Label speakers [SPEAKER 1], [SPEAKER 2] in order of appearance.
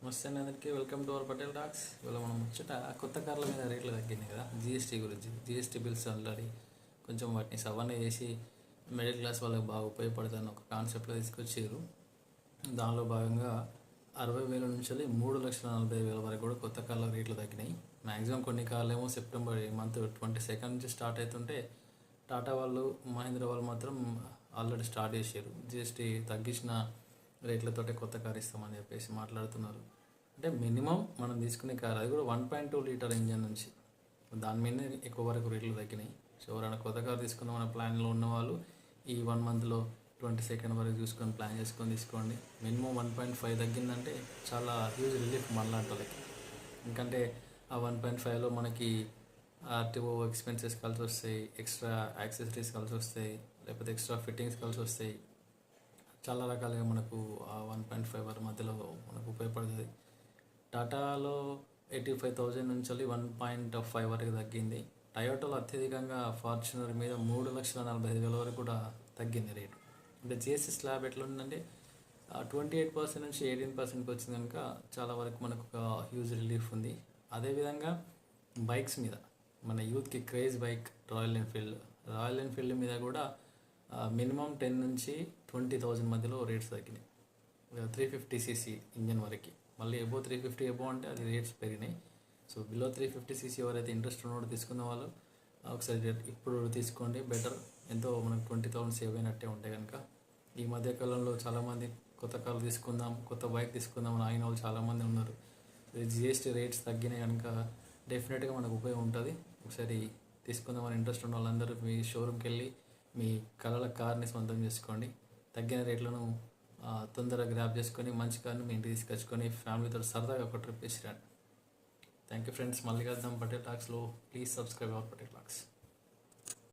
[SPEAKER 1] నమస్తే అందరికీ welcome to our Patel talks. ఇవాళ మనం ముచ్చట కొత్త కార్ల మీద రేట్లు తగ్గినాయి కదా, జిఎస్టీ గురించి. జిఎస్టీ బిల్స్ ఆల్రెడీ కొంచెం వాటిని సవరణ చేసి మిడిల్ క్లాస్ వాళ్ళకి బాగా ఉపయోగపడుతుందని ఒక కాన్సెప్ట్లో తీసుకొచ్చారు. దానిలో భాగంగా 60,000 నుంచి 3,40,000 వరకు కూడా కొత్త కార్ల రేట్లు తగ్గినాయి. మ్యాక్సిమం కొన్ని కార్లు ఏమో సెప్టెంబర్ మంత్ 22 నుంచి స్టార్ట్ అవుతుంటే టాటా వాళ్ళు, మహీంద్రా వాళ్ళు మాత్రం ఆల్రెడీ స్టార్ట్ చేశారు. జిఎస్టీ తగ్గించిన రేట్లతోటే కొత్త కార్ ఇస్తామని చెప్పేసి మాట్లాడుతున్నారు. అంటే మినిమం మనం తీసుకునే కార్ అది కూడా 1.2 లీటర్ ఇంజన్ నుంచి దాని మీదనే ఎక్కువ వరకు రేట్లు తగ్గినాయి. సో ఎవరైనా కొత్త కార్ తీసుకుందాం మన ప్లాన్లో ఉన్న వాళ్ళు ఈ 1 మంత్లో 22 వరకు చూసుకొని ప్లాన్ చేసుకొని తీసుకోండి. మినిమం 1.5 తగ్గిందంటే చాలా హ్యూజ్ రిలీఫ్ మనలాంటి వాళ్ళకి. ఎందుకంటే ఆ 1.5లో మనకి ఆర్టీఓ ఎక్స్పెన్సెస్ కలిసి వస్తాయి, ఎక్స్ట్రా యాక్సెసరీస్ కలిసి వస్తాయి, లేకపోతే ఎక్స్ట్రా ఫిట్టింగ్స్ కలిసి వస్తాయి. చాలా రకాలుగా మనకు ఆ 1.5 వరకు మధ్యలో మనకు ఉపయోగపడుతుంది. టాటాలో 85,000 నుంచి 1.5 వరకు తగ్గింది. టయోటాలో అత్యధికంగా ఫార్చునర్ మీద 3,45,000 వరకు కూడా తగ్గింది రేటు. అంటే జిఎస్టీ స్లాబ్ ఎట్లా ఉందంటే 28% నుంచి 18%కి వచ్చింది కనుక చాలా వరకు మనకు ఒక హ్యూజ్ రిలీఫ్ ఉంది. అదేవిధంగా బైక్స్ మీద మన యూత్కి క్రేజ్ బైక్ రాయల్ ఎన్ఫీల్డ్ మీద కూడా మినిమం 10 నుంచి 20,000 మధ్యలో రేట్స్ తగ్గినాయి. 350cc ఇంజన్ వరకు, మళ్ళీ ఎబో 350 ఎబో అంటే అది రేట్స్ పెరిగినాయి. సో బిలో 350cc ఎవరైతే ఇంట్రెస్ట్ ఉన్నవాడు తీసుకున్న వాళ్ళు ఒకసారి ఇప్పుడు తీసుకోండి, బెటర్. ఎంతో మనకు 20,000 సేవ్ అయినట్టే ఉంటాయి కనుక. ఈ మధ్యకాలంలో చాలామంది కొత్త కార్లు తీసుకుందాం, కొత్త బైక్ తీసుకుందాం అని ఆయన వాళ్ళు చాలామంది ఉన్నారు. జిఎస్టీ రేట్స్ తగ్గినాయి కనుక డెఫినెట్గా మనకు ఉపయోగం ఉంటుంది. ఒకసారి తీసుకుందామని ఇంట్రెస్ట్ ఉన్న వాళ్ళందరూ మీ షోరూమ్కి వెళ్ళి మీ కలల కార్ని సొంతం చేసుకోండి. తగ్గిన రేట్లను తొందరగా గ్రాప్ చేసుకొని మంచి కార్ని మీ ఇంటికి తీసుకొచ్చుకొని ఫ్యామిలీతో సరదాగా ఒక ట్రిప్ వేసిరండి. Thank you friends. మళ్ళీ కలుద్దాం పటేల్ టాక్స్లో. Please subscribe our Patel talks.